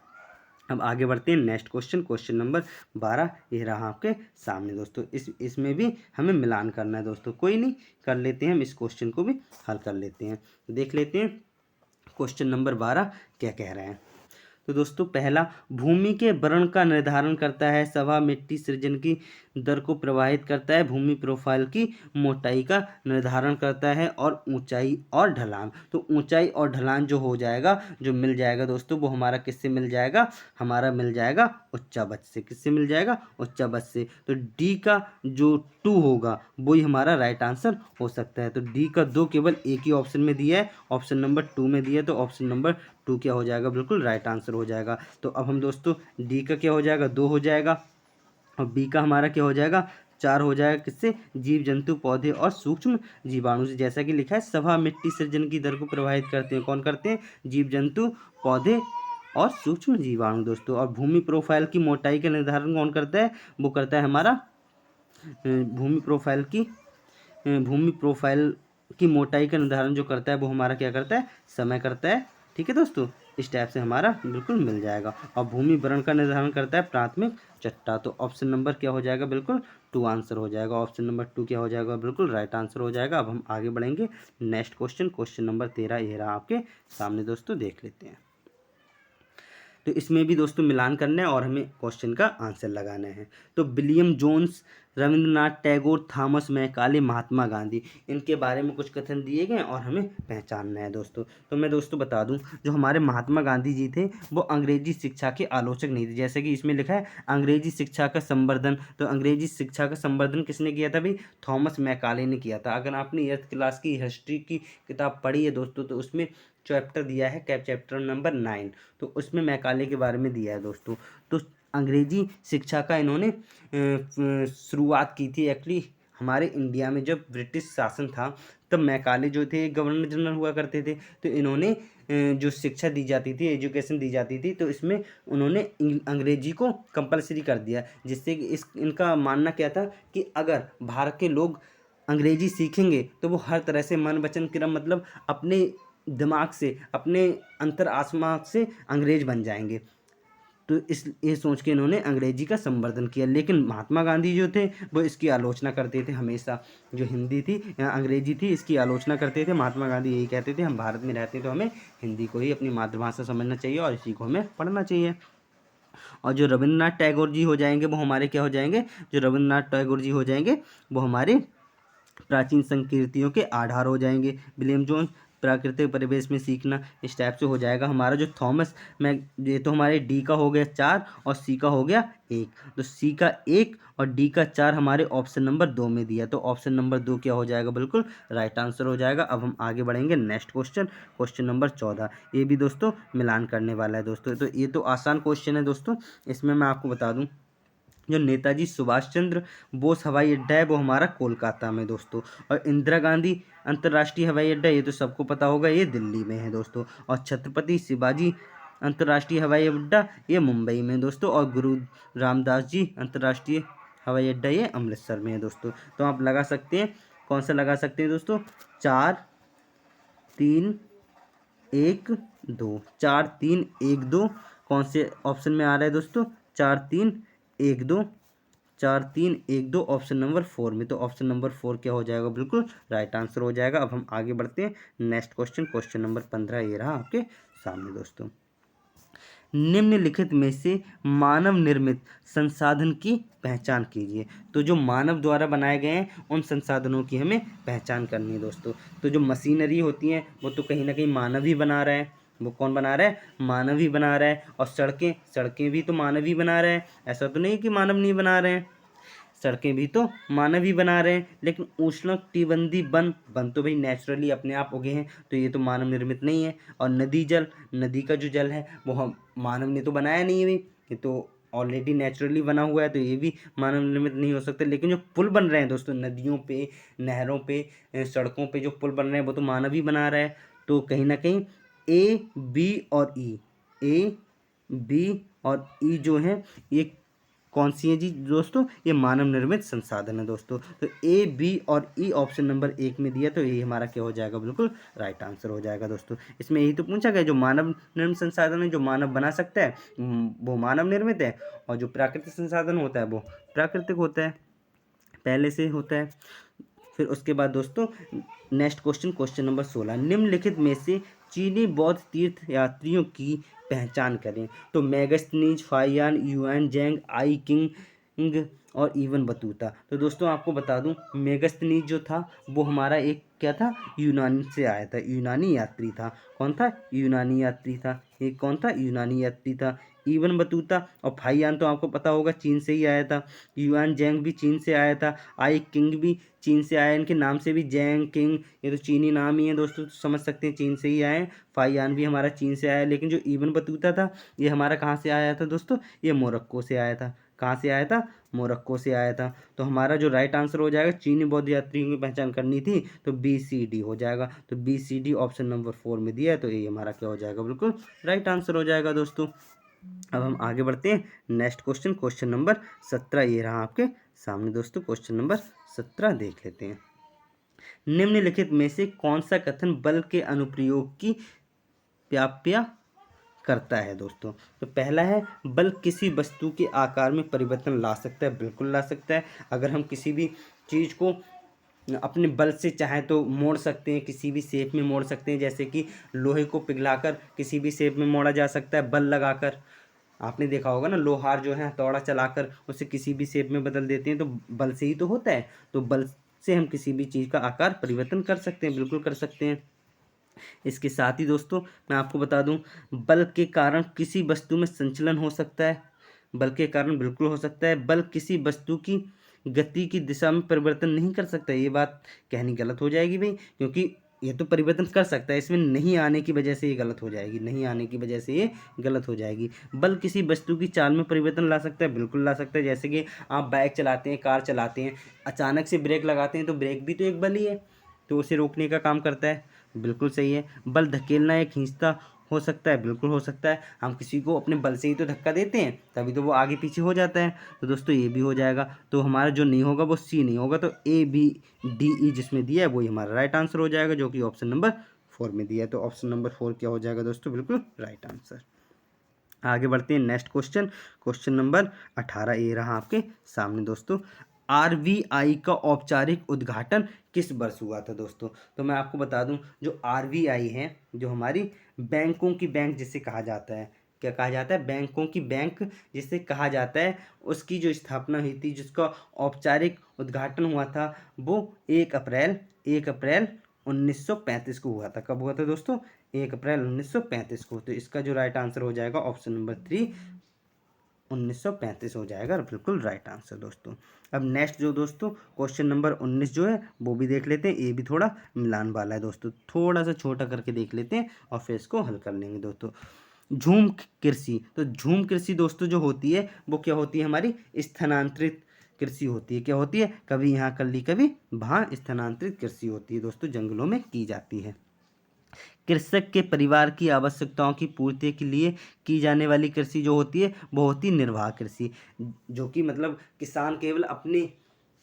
अब आगे बढ़ते हैं नेक्स्ट क्वेश्चन, क्वेश्चन नंबर 12 ये रहा आपके सामने दोस्तों। इसमें भी हमें मिलान करना है दोस्तों, कोई नहीं, कर लेते हैं हम इस क्वेश्चन को भी हल कर लेते हैं। देख लेते हैं क्वेश्चन नंबर 12 क्या कह रहे हैं। तो दोस्तों पहला, भूमि के वर्ण का निर्धारण करता है, सभा मिट्टी सृजन की दर को प्रभावित करता है, भूमि प्रोफाइल की मोटाई का निर्धारण करता है, और ऊंचाई और ढलान। तो ऊंचाई और ढलान जो हो जाएगा, जो मिल जाएगा दोस्तों, वो हमारा किससे मिल जाएगा, हमारा मिल जाएगा उच्चावच से। किससे मिल जाएगा, उच्चावच से। तो डी का जो 2 होगा वही हमारा राइट आंसर हो सकता है। तो डी का 2 केवल एक ही ऑप्शन में दिया है, ऑप्शन नंबर 2 में दिया है, तो ऑप्शन नंबर 2 क्या हो जाएगा, बिल्कुल राइट आंसर हो जाएगा। तो अब हम दोस्तों डी का क्या हो जाएगा, 2 हो जाएगा, और बी का हमारा क्या हो जाएगा, 4 हो जाएगा। किससे, जीव जंतु पौधे और सूक्ष्म जीवाणु से। जैसा कि लिखा है सभा मिट्टी सृजन की दर को प्रभावित करते हैं, कौन करते हैं, जीव जंतु पौधे और सूक्ष्म जीवाणु दोस्तों। और भूमि प्रोफाइल की मोटाई का निर्धारण कौन करता है, वो करता है हमारा भूमि प्रोफाइल की मोटाई का निर्धारण जो करता है वो हमारा क्या करता है, समय करता है। ठीक है दोस्तों, इस टाइप से हमारा बिल्कुल मिल जाएगा। और भूमि वर्ण का निर्धारण करता है प्राथमिक चट्टा। तो ऑप्शन नंबर क्या हो जाएगा, बिल्कुल 2 आंसर हो जाएगा। ऑप्शन नंबर 2 क्या हो जाएगा, बिल्कुल राइट आंसर हो जाएगा। अब हम आगे बढ़ेंगे नेक्स्ट क्वेश्चन, क्वेश्चन नंबर 13 ये रहा आपके सामने दोस्तों, देख लेते हैं। तो इसमें भी दोस्तों मिलान करना है और हमें क्वेश्चन का आंसर लगाना है। तो William Jones, Rabindranath Tagore, Thomas Macaulay, Mahatma Gandhi, इनके बारे में कुछ कथन दिए गए और हमें पहचानना है दोस्तों। तो मैं दोस्तों बता दूं, जो हमारे महात्मा गांधी जी थे वो अंग्रेजी शिक्षा के आलोचक नहीं थे। जैसे कि इसमें लिखा है अंग्रेजी शिक्षा का संवर्धन, तो अंग्रेजी शिक्षा का संवर्धन किसने किया था भाई, थॉमस मैकाले ने किया था। अगर आपने 8th क्लास की हिस्ट्री की किताब पढ़ी है दोस्तों, तो उसमें चैप्टर दिया है चैप्टर नंबर 9, तो उसमें मैकाले के बारे में दिया है दोस्तों। तो अंग्रेजी शिक्षा का इन्होंने शुरुआत की थी। एक्चुअली हमारे इंडिया में जब ब्रिटिश शासन था तब मैकाले जो थे गवर्नर जनरल हुआ करते थे। तो इन्होंने जो शिक्षा दी जाती थी, एजुकेशन दी जाती थी, तो इसमें उन्होंने अंग्रेजी को कंपलसरी कर दिया, जिससे कि इनका मानना क्या था कि अगर भारत के लोग अंग्रेजी सीखेंगे तो वो हर तरह से मन वचन क्रम मतलब अपने दिमाग से, अपने अंतर आत्मा से अंग्रेज बन जाएंगे। तो ये सोच के इन्होंने अंग्रेजी का संवर्धन किया। लेकिन महात्मा गांधी जो थे वो इसकी आलोचना करते थे हमेशा। जो हिंदी थी या अंग्रेजी थी इसकी आलोचना करते थे। महात्मा गांधी यही कहते थे हम भारत में रहते हैं तो हमें हिंदी को ही अपनी मातृभाषा समझना चाहिए और इसी को हमें पढ़ना चाहिए। और जो रविंद्रनाथ टैगोर जी हो जाएंगे वो हमारे क्या हो जाएंगे, जो रविंद्रनाथ टैगोर जी हो जाएंगे वो हमारे प्राचीन संस्कृतियों के आधार हो जाएंगे। विलियम जोन्स, प्राकृतिक परिवेश में सीखना, इस टाइप से हो जाएगा। हमारा जो थॉमस मैं, ये तो हमारे डी का हो गया 4 और सी का हो गया 1, तो सी का 1 और डी का 4 हमारे ऑप्शन नंबर 2 में दिया, तो ऑप्शन नंबर 2 क्या हो जाएगा, बिल्कुल राइट आंसर हो जाएगा। अब हम आगे बढ़ेंगे नेक्स्ट क्वेश्चन, क्वेश्चन नंबर 14। ये भी दोस्तों मिलान करने वाला है दोस्तों। तो ये तो आसान क्वेश्चन है दोस्तों। इसमें मैं आपको बता दूं, जो नेताजी सुभाष चंद्र बोस हवाई अड्डा है वो हमारा कोलकाता में दोस्तों। और इंदिरा गांधी अंतर्राष्ट्रीय हवाई अड्डा, ये तो सबको पता होगा, ये दिल्ली में है दोस्तों। और छत्रपति शिवाजी अंतर्राष्ट्रीय हवाई अड्डा ये मुंबई में दोस्तों। और गुरु रामदास जी अंतर्राष्ट्रीय हवाई अड्डा ये अमृतसर में है दोस्तों। तो आप लगा सकते हैं, कौन सा लगा सकते हैं दोस्तों, 4 3 1 2, 4 3 1 2 कौन से ऑप्शन में आ रहा है दोस्तों? 4 3 1 2, 4 3 1 2 ऑप्शन नंबर 4 में। तो ऑप्शन नंबर 4 क्या हो जाएगा? बिल्कुल राइट आंसर हो जाएगा। अब हम आगे बढ़ते हैं नेक्स्ट क्वेश्चन, क्वेश्चन नंबर 15 ये रहा आपके सामने दोस्तों। निम्नलिखित में से मानव निर्मित संसाधन की पहचान कीजिए। तो जो मानव द्वारा बनाए गए हैं उन संसाधनों की हमें पहचान करनी है दोस्तों। तो जो मशीनरी होती हैं वो तो कहीं ना कहीं मानव ही बना रहा है। वो कौन बना रहा है? मानव ही बना रहा है। और सड़कें भी तो मानव ही बना रहे हैं। ऐसा तो नहीं कि मानव नहीं बना रहे हैं, सड़कें भी तो मानव ही बना रहे हैं। लेकिन उष्णकटिबंधीय वन तो भाई नेचुरली अपने आप उगे हैं, तो ये तो मानव निर्मित नहीं है। और नदी का जो जल है वो हम मानव ने तो बनाया नहीं है भाई, ये तो ऑलरेडी नेचुरली बना हुआ है, तो ये भी मानव निर्मित नहीं हो सकता। लेकिन जो पुल बन रहे हैं दोस्तों नदियों पे, नहरों पे, सड़कों पे जो पुल बन रहे हैं वो तो मानव ही बना रहा है। तो कहीं ना कहीं ए बी और ई जो है ये कौन सी है जी दोस्तों? ये मानव निर्मित संसाधन है दोस्तों। तो ए बी और ई ऑप्शन नंबर 1 में दिया, तो ये हमारा क्या हो जाएगा? बिल्कुल राइट आंसर हो जाएगा दोस्तों। इसमें यही तो पूछा गया, जो मानव निर्मित संसाधन है, जो मानव बना सकता है वो मानव निर्मित है, और जो प्राकृतिक संसाधन होता है वो प्राकृतिक होता है, पहले से होता है। फिर उसके बाद दोस्तों नेक्स्ट क्वेश्चन, क्वेश्चन नंबर 16। निम्नलिखित में से चीनी बौद्ध तीर्थ यात्रियों की पहचान करें। तो मेगस्थनीज, फाहियान, युआन जैंग, आई किंग और इवन बतूता। तो दोस्तों आपको बता दूं, मेगस्थनीज जो था वो हमारा एक क्या था? यूनान से आया था, यूनानी यात्री था। कौन था? यूनानी यात्री था। ये कौन था? यूनानी यात्री था। इवन बतूता और फाहियान तो आपको पता होगा चीन से ही आया था। युआन जैंग भी चीन से आया था। आई किंग भी चीन से आया, इनके नाम से भी जैंग किंग, ये तो चीनी नाम ही है दोस्तों, तो समझ सकते हैं चीन से ही आए हैं। फाहियान भी हमारा चीन से आया। लेकिन जो इवन बतूता था ये हमारा कहाँ से आया था दोस्तों? ये मोरक्को से आया था। कहाँ से आया था? मोरक्को से आया था। तो हमारा जो राइट आंसर हो जाएगा, चीनी बौद्ध यात्रियों की पहचान करनी थी तो BCD हो जाएगा। तो BCD ऑप्शन नंबर 4 में दिया है, तो ये हमारा क्या हो जाएगा? बिल्कुल राइट आंसर हो जाएगा दोस्तों। अब हम आगे बढ़ते हैं नेक्स्ट क्वेश्चन, क्वेश्चन नंबर 17 ये रहा आपके सामने दोस्तों। क्वेश्चन नंबर 17 देख लेते हैं। निम्नलिखित में से कौन सा कथन बल के अनुप्रयोग की व्याख्या करता है दोस्तों? तो पहला है, बल किसी वस्तु के आकार में परिवर्तन ला सकता है। बिल्कुल ला सकता है। अगर हम किसी भी चीज़ को अपने बल से चाहे तो मोड़ सकते हैं, किसी भी शेप में मोड़ सकते हैं। जैसे कि लोहे को पिघलाकर किसी भी शेप में मोड़ा जा सकता है बल लगाकर। आपने देखा होगा ना, लोहार जो है हथौड़ा चलाकर उसे किसी भी शेप में बदल देते हैं, तो बल से ही तो होता है। तो बल से हम किसी भी चीज़ का आकार परिवर्तन कर सकते हैं, बिल्कुल कर सकते हैं। इसके साथ ही दोस्तों मैं आपको बता दूं, बल के कारण किसी वस्तु में संचलन हो सकता है। बल के कारण बिल्कुल हो सकता है। बल किसी वस्तु की गति की दिशा में परिवर्तन नहीं कर सकता। ये बात कहनी गलत हो जाएगी भाई, क्योंकि ये तो परिवर्तन कर सकता है, इसमें नहीं आने की वजह से ये गलत हो जाएगी, नहीं आने की वजह से ये गलत हो जाएगी। बल किसी वस्तु की चाल में परिवर्तन ला सकता है, बिल्कुल ला सकता है। जैसे कि आप बाइक चलाते हैं, कार चलाते हैं, अचानक से ब्रेक लगाते हैं, तो ब्रेक भी तो एक बल ही है, तो उसे रोकने का काम करता है। बिल्कुल सही है। बल धकेलना या खींचता हो सकता है, बिल्कुल हो सकता है। हम किसी को अपने बल से ही तो धक्का देते हैं, तभी तो वो आगे पीछे हो जाता है। तो दोस्तों ये भी हो जाएगा। तो हमारा जो नहीं होगा वो C नहीं होगा, तो ABDE जिसमें दिया है वही हमारा राइट आंसर हो जाएगा, जो कि ऑप्शन नंबर 4 में दिया है। तो ऑप्शन नंबर 4 क्या हो जाएगा दोस्तों? बिल्कुल राइट आंसर। आगे बढ़ते हैं नेक्स्ट क्वेश्चन, क्वेश्चन नंबर 18 ये रहा आपके सामने दोस्तों। RBI का औपचारिक उद्घाटन किस वर्ष हुआ था दोस्तों? तो मैं आपको बता दूं, जो RBI है, जो हमारी बैंकों की बैंक जिसे कहा जाता है, क्या कहा जाता है? बैंकों की बैंक जिसे कहा जाता है, उसकी जो स्थापना हुई थी, जिसका औपचारिक उद्घाटन हुआ था, वो 1 अप्रैल 1935 को हुआ था। कब हुआ था दोस्तों? 1 अप्रैल 1935 को। तो इसका जो राइट आंसर हो जाएगा ऑप्शन नंबर 3 1935 हो जाएगा, बिल्कुल राइट आंसर दोस्तों। अब नेक्स्ट जो दोस्तों क्वेश्चन नंबर 19 जो है वो भी देख लेते हैं। ये भी थोड़ा मिलान वाला है दोस्तों, थोड़ा सा छोटा करके देख लेते हैं और फिर इसको हल कर लेंगे दोस्तों। झूम कृषि, तो झूम कृषि दोस्तों जो होती है वो क्या होती है? हमारी स्थानांतरित कृषि होती है। क्या होती है? कभी यहाँ कर ली कभी वहाँ, स्थानांतरित कृषि होती है दोस्तों, जंगलों में की जाती है। कृषक के परिवार की आवश्यकताओं की पूर्ति के लिए की जाने वाली कृषि जो होती है वो होती है निर्वाह कृषि, जो कि मतलब किसान केवल अपने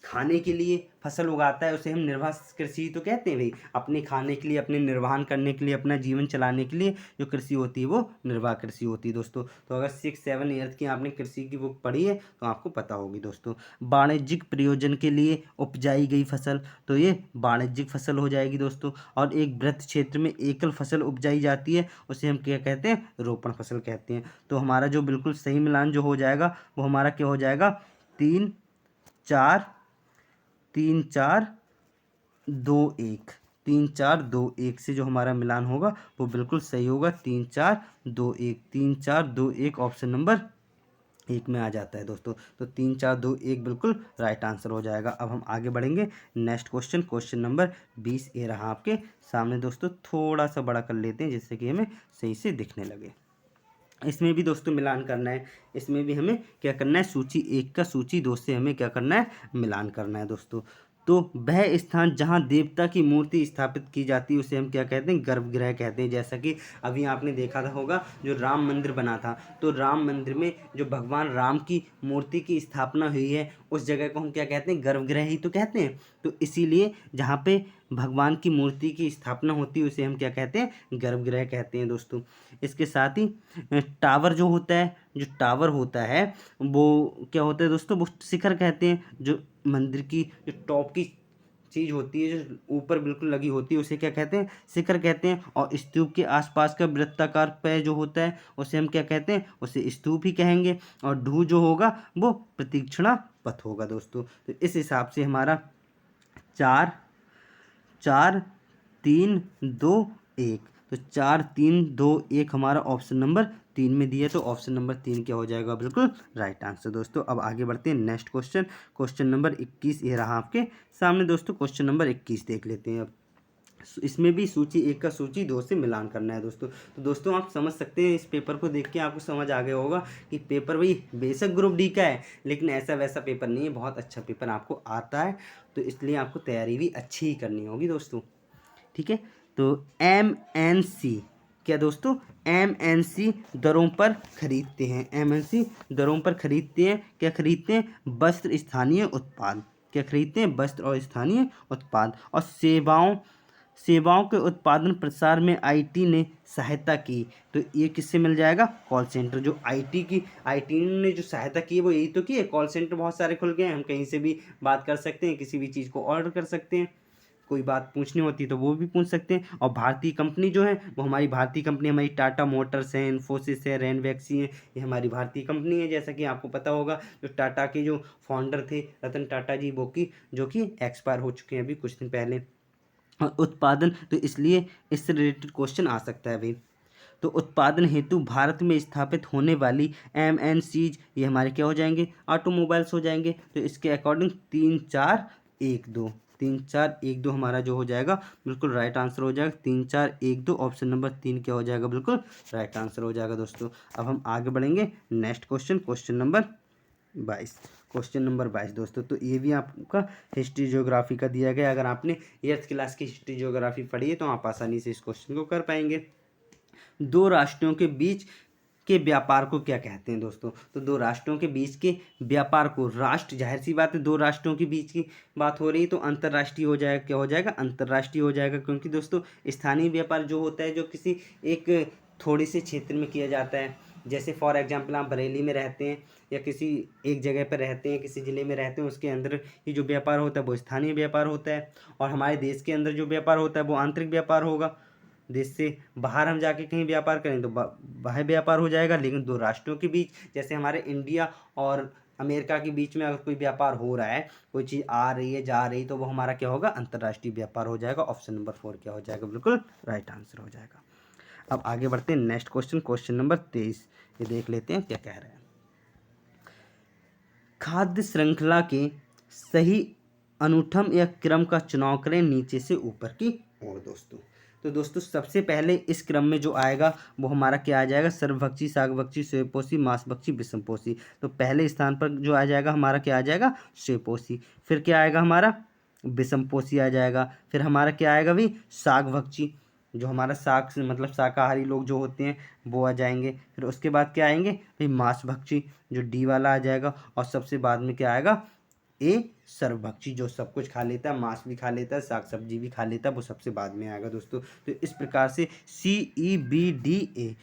खाने के लिए फसल उगाता है उसे हम निर्वाह कृषि तो कहते हैं भाई। अपने खाने के लिए, अपने निर्वहन करने के लिए, अपना जीवन चलाने के लिए जो कृषि होती है वो निर्वाह कृषि होती है दोस्तों। तो अगर 6-7 ईयर्स की आपने कृषि की बुक पढ़ी है तो आपको पता होगी दोस्तों। वाणिज्यिक प्रयोजन के लिए उपजाई गई फसल, तो ये वाणिज्यिक फसल हो जाएगी दोस्तों। और एक वृत्त क्षेत्र में एकल फसल उपजाई जाती है उसे हम क्या कहते हैं, रोपण फसल कहते हैं। तो हमारा जो बिल्कुल सही मिलान जो हो जाएगा वो हमारा क्या हो जाएगा, 3-4-3-4-2-1, 3-4-2-1 से जो हमारा मिलान होगा वो बिल्कुल सही होगा। 3-4-2-1, 3-4-2-1 ऑप्शन नंबर 1 में आ जाता है दोस्तों। तो 3-4-2-1 बिल्कुल राइट आंसर हो जाएगा। अब हम आगे बढ़ेंगे नेक्स्ट क्वेश्चन, क्वेश्चन नंबर 20 ये रहा आपके सामने दोस्तों। थोड़ा सा बड़ा कर लेते हैं जिससे कि हमें सही से दिखने लगे। इसमें भी दोस्तों मिलान करना है। इसमें भी हमें क्या करना है, सूची 1 का सूची 2 से हमें क्या करना है, मिलान करना है दोस्तों। तो वह स्थान जहाँ देवता की मूर्ति स्थापित की जाती है उसे हम क्या कहते हैं, गर्भगृह कहते हैं। जैसा कि अभी आपने देखा था होगा जो राम मंदिर बना था, तो राम मंदिर में जो भगवान राम की मूर्ति की स्थापना हुई है उस जगह को हम क्या कहते हैं, गर्भगृह ही तो कहते हैं। तो इसीलिए जहाँ पे भगवान की मूर्ति की स्थापना होती है उसे हम क्या कहते हैं, गर्भगृह कहते हैं दोस्तों। इसके साथ ही टावर जो होता है, जो टावर होता है वो क्या होता है दोस्तों, वो शिखर कहते हैं। जो मंदिर की जो टॉप की चीज़ होती है जो ऊपर बिल्कुल लगी होती है उसे क्या कहते हैं, शिखर कहते हैं। और स्तूप के आसपास का वृत्ताकार पे जो होता है उसे हम क्या कहते हैं, उसे स्तूप ही कहेंगे। और ढू जो होगा वो प्रतीक्षणा पथ होगा दोस्तों। तो इस हिसाब से हमारा 4-4-3-2-1, तो 4-3-2-1 हमारा ऑप्शन नंबर 3 में दिया। तो ऑप्शन नंबर 3 क्या हो जाएगा, बिल्कुल राइट आंसर दोस्तों। अब आगे बढ़ते हैं नेक्स्ट क्वेश्चन, क्वेश्चन नंबर 21 ये रहा आपके सामने दोस्तों। क्वेश्चन नंबर 21 देख लेते हैं अब। इसमें भी सूची 1 का सूची 2 से मिलान करना है दोस्तों। तो दोस्तों आप समझ सकते हैं, इस पेपर को देख के आपको समझ आ गया होगा कि पेपर भाई बेशक ग्रुप डी का है लेकिन ऐसा वैसा पेपर नहीं है, बहुत अच्छा पेपर आपको आता है। तो इसलिए आपको तैयारी भी अच्छी ही करनी होगी दोस्तों, ठीक है। तो MNC क्या दोस्तों, MNC दरों पर खरीदते हैं, MNC दरों पर खरीदते हैं, क्या खरीदते हैं, वस्त्र स्थानीय उत्पाद, क्या खरीदते हैं, वस्त्र और स्थानीय उत्पाद। और सेवाओं के उत्पादन प्रसार में IT ने सहायता की, तो ये किससे मिल जाएगा, कॉल सेंटर। जो IT ने जो सहायता की है वो यही तो की है, कॉल सेंटर बहुत सारे खुल गए हैं, हम कहीं से भी बात कर सकते हैं, किसी भी चीज़ को ऑर्डर कर सकते हैं, कोई बात पूछनी होती है तो वो भी पूछ सकते हैं। और भारतीय कंपनी जो है वो हमारी भारतीय कंपनी, हमारी टाटा मोटर्स है, इन्फोसिस है, रेनवैक्सी है, ये हमारी भारतीय कंपनी है। जैसा कि आपको पता होगा जो टाटा के जो फाउंडर थे रतन टाटा जी, वो की जो कि एक्सपायर हो चुके हैं अभी कुछ दिन पहले। उत्पादन, तो इसलिए इससे रिलेटेड क्वेश्चन आ सकता है भाई। तो उत्पादन हेतु भारत में स्थापित होने वाली MNCs ये हमारे क्या हो जाएंगे, ऑटोमोबाइल्स हो जाएंगे। तो इसके अकॉर्डिंग 3-4-1-2 हमारा जो हो जाएगा बिल्कुल राइट आंसर हो जाएगा। 3-4-1-2 ऑप्शन नंबर 3 क्या हो जाएगा, बिल्कुल राइट आंसर हो जाएगा दोस्तों। अब हम आगे बढ़ेंगे next question, question number 22, question number 22 दोस्तों। तो ये भी आपका हिस्ट्री ज्योग्राफी का दिया गया। अगर आपने 8th क्लास की हिस्ट्री ज्योग्राफी पढ़ी है तो आप आसानी से इस क्वेश्चन को कर पाएंगे। दो राष्ट्रों के बीच के व्यापार को क्या कहते हैं दोस्तों, तो दो राष्ट्रों के बीच के व्यापार को, राष्ट्र जाहिर सी बात है दो राष्ट्रों के बीच की बात हो रही है तो अंतर्राष्ट्रीय हो जाएगा, क्या हो जाएगा, अंतर्राष्ट्रीय हो जाएगा। क्योंकि दोस्तों स्थानीय व्यापार जो होता है जो किसी एक थोड़े से क्षेत्र में किया जाता है, जैसे फॉर एग्जाम्पल आप बरेली में रहते हैं या किसी एक जगह पर रहते हैं, किसी ज़िले में रहते हैं, उसके अंदर ही जो व्यापार होता है वो स्थानीय व्यापार होता है। और हमारे देश के अंदर जो व्यापार होता है वो आंतरिक व्यापार होगा। देश से बाहर हम जाके कहीं व्यापार करें तो बाह्य व्यापार हो जाएगा। लेकिन दो राष्ट्रों के बीच, जैसे हमारे इंडिया और अमेरिका के बीच में अगर कोई व्यापार हो रहा है, कोई चीज़ आ रही है जा रही, तो वो हमारा क्या होगा, अंतर्राष्ट्रीय व्यापार हो जाएगा। ऑप्शन नंबर 4 क्या हो जाएगा, बिल्कुल राइट आंसर हो जाएगा। अब आगे बढ़ते हैं नेक्स्ट क्वेश्चन, क्वेश्चन नंबर 23 ये देख लेते हैं क्या कह रहे हैं। खाद्य श्रृंखला के सही अनुक्रम या क्रम का चुनाव करें नीचे से ऊपर की ओर दोस्तों। तो दोस्तों सबसे पहले इस क्रम में जो आएगा वो हमारा क्या आ जाएगा, सर्वभक्षी, शाकभक्षी, स्वेपोषी, मांसभक्षी, विषमपोषी। तो पहले स्थान पर जो आ जाएगा हमारा क्या आ जाएगा, स्वेपोषी। फिर क्या आएगा हमारा, विषमपोषी आ जाएगा। फिर हमारा क्या आएगा भाई, शाकभक्षी, जो हमारा शाक से मतलब शाकाहारी लोग जो होते हैं वो आ जाएंगे। फिर उसके बाद क्या आएंगे भाई, मांसभक्षी, जो डी वाला आ जाएगा। और सबसे बाद में क्या आएगा, ए सर्वभक्षी, जो सब कुछ खा लेता है, मांस भी खा लेता है, साग सब्जी भी खा लेता है, वो सबसे बाद में आएगा दोस्तों। तो इस प्रकार से CEBDA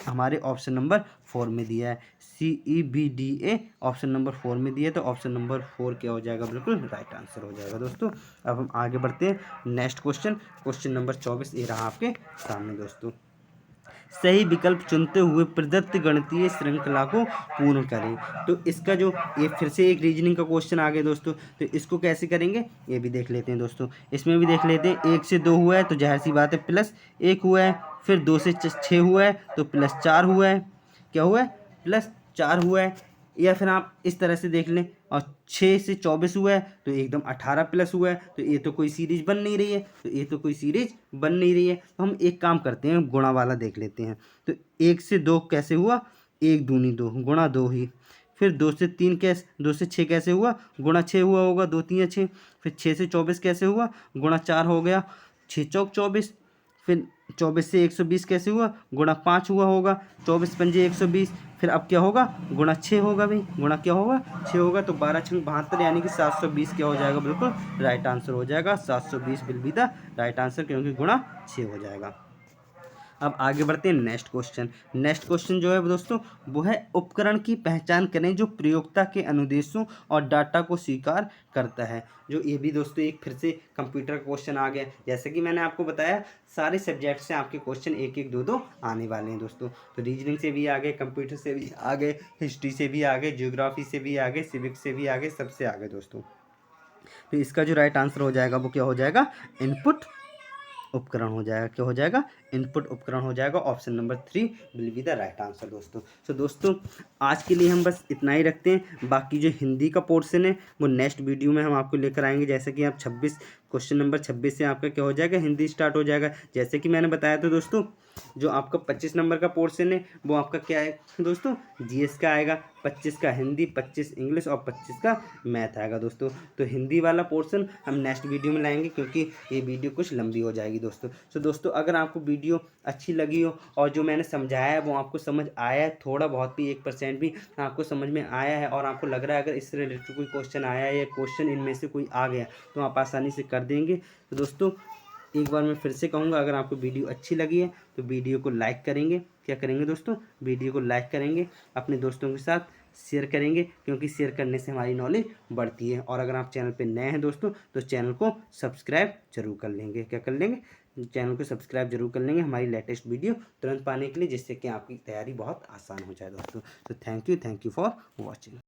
हमारे ऑप्शन नंबर 4 में दिया है। CEBDA ऑप्शन नंबर 4 में दिया है, तो ऑप्शन नंबर 4 क्या हो जाएगा, बिल्कुल राइट आंसर हो जाएगा दोस्तों। अब हम आगे बढ़ते हैं नेक्स्ट क्वेश्चन नंबर 24 ये रहा आपके सामने दोस्तों। सही विकल्प चुनते हुए प्रदत्त गणितीय श्रृंखला को पूर्ण करें। तो इसका जो ये फिर से एक रीजनिंग का क्वेश्चन आ गया दोस्तों, तो इसको कैसे करेंगे ये भी देख लेते हैं दोस्तों। इसमें भी देख लेते हैं, 1 से 2 हुआ है तो जाहिर सी बात है +1 हुआ है, फिर 2 से 6 हुआ है तो +4 हुआ है, क्या हुआ है, +4 हुआ है। या फिर आप इस तरह से देख लें, और 6 से 24 हुआ है तो एकदम 18 प्लस हुआ है, तो ये तो कोई सीरीज बन नहीं रही है, तो ये तो कोई सीरीज बन नहीं रही है। तो हम एक काम करते हैं, गुणा वाला देख लेते हैं। तो 1 से 2 कैसे हुआ, 1 दूनी 2 गुणा 2 ही। फिर 2 से 3 कैसे, 2 से 6 कैसे हुआ, गुणा 6 हुआ होगा, 2 3 6। फिर 6 से 24 कैसे हुआ, गुणा 4 हो गया, 6 चौक 24। फिर 24 से 120 कैसे हुआ, गुणा 5 हुआ होगा, 24 पंजे 120। फिर अब क्या होगा, गुणा 6 होगा भाई, गुणा क्या होगा, 6 होगा, तो 12 छंग 72 यानी कि 720 क्या हो जाएगा, बिल्कुल राइट आंसर हो जाएगा। 720 will be the right answer, क्योंकि गुणा 6 हो जाएगा। अब आगे बढ़ते हैं नेक्स्ट क्वेश्चन जो है दोस्तों, वो है उपकरण की पहचान करें जो प्रयोक्ता के अनुदेशों और डाटा को स्वीकार करता है। जो ये भी दोस्तों एक फिर से कंप्यूटर का क्वेश्चन आ गया। जैसे कि मैंने आपको बताया, सारे सब्जेक्ट से आपके क्वेश्चन एक एक दो आने वाले हैं दोस्तों। तो रीजनिंग से भी आ गए, कंप्यूटर से भी आ गए, हिस्ट्री से भी आ गए, ज्योग्राफी से भी आ गए, सिविक्स से भी आ गए, सबसे आ गए दोस्तों। तो इसका जो राइट आंसर हो जाएगा वो क्या हो जाएगा, इनपुट उपकरण हो जाएगा। क्या हो जाएगा, इनपुट उपकरण हो जाएगा। Option number 3 will be the right answer दोस्तों। तो दोस्तों आज के लिए हम बस इतना ही रखते हैं। बाकी जो हिंदी का पोर्शन है वो नेक्स्ट वीडियो में हम आपको लेकर आएंगे। जैसे कि आप क्वेश्चन नंबर 26 से आपका क्या हो जाएगा, हिंदी स्टार्ट हो जाएगा। जैसे कि मैंने बताया था दोस्तों, जो आपका 25 नंबर का पोर्शन है वो आपका क्या है दोस्तों, जीएस का आएगा, 25 का हिंदी, 25 इंग्लिश और 25 का मैथ आएगा दोस्तों। तो हिंदी वाला पोर्शन हम नेक्स्ट वीडियो में लाएंगे, क्योंकि ये वीडियो कुछ लंबी हो जाएगी दोस्तों। तो दोस्तों अगर आपको वीडियो अच्छी लगी हो और जो मैंने समझाया है वो आपको समझ आया है, थोड़ा बहुत भी 1% भी आपको समझ में आया है, और आपको लग रहा है अगर इससे रिलेटेड कोई क्वेश्चन आया है या क्वेश्चन इनमें से कोई आ गया, तो आप आसानी से कर देंगे। तो दोस्तों एक बार मैं फिर से कहूँगा, अगर आपको वीडियो अच्छी लगी है तो वीडियो को लाइक करेंगे। क्या करेंगे दोस्तों, वीडियो को लाइक करेंगे, अपने दोस्तों के साथ शेयर करेंगे, क्योंकि शेयर करने से हमारी नॉलेज बढ़ती है। और अगर आप चैनल पे नए हैं दोस्तों, तो चैनल को सब्सक्राइब जरूर कर लेंगे। क्या कर लेंगे, चैनल को सब्सक्राइब जरूर कर लेंगे हमारी लेटेस्ट वीडियो तुरंत पाने के लिए, जिससे कि आपकी तैयारी बहुत आसान हो जाए दोस्तों। तो थैंक यू फॉर वॉचिंग।